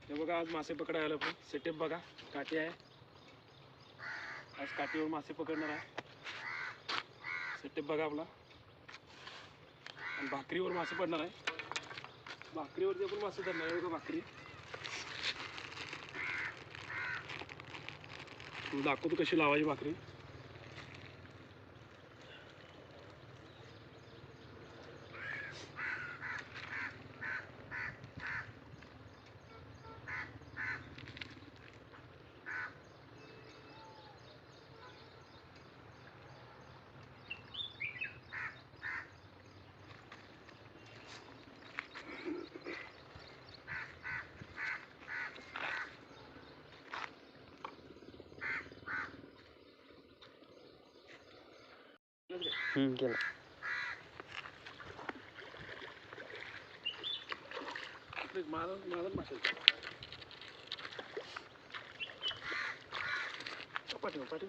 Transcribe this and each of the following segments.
हे बघा आज मासे पकडायला आलो पण सेटअप बघा, काठी आहे. आज काठीवर मासे पकडणार आहे. सेटअप बघा आपला. आणि भाकरीवर मासे पडणार आहे. भाकरीवरती आपण मासे धरणार आहे बघा. भाकरी दाखवतो कशी लावायची भाकरी. केलं. माझा मासे पाठी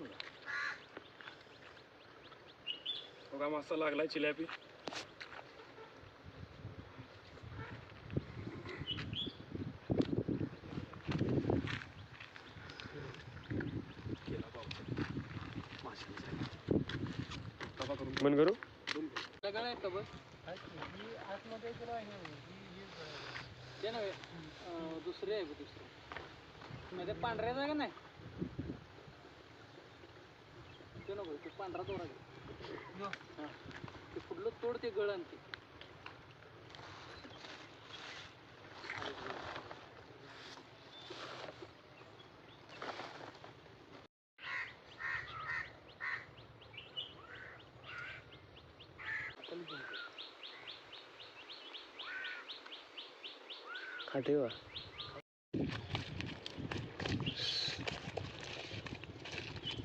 बघा मासा लागलाय चिल्यापी. बंद करू. दुसरे आहे दुसरे मध्ये पांढऱ्याचा का नाही ते नको ते पांढरा तोडा ते कुठलं तोड ते गळ आणते. काठीवर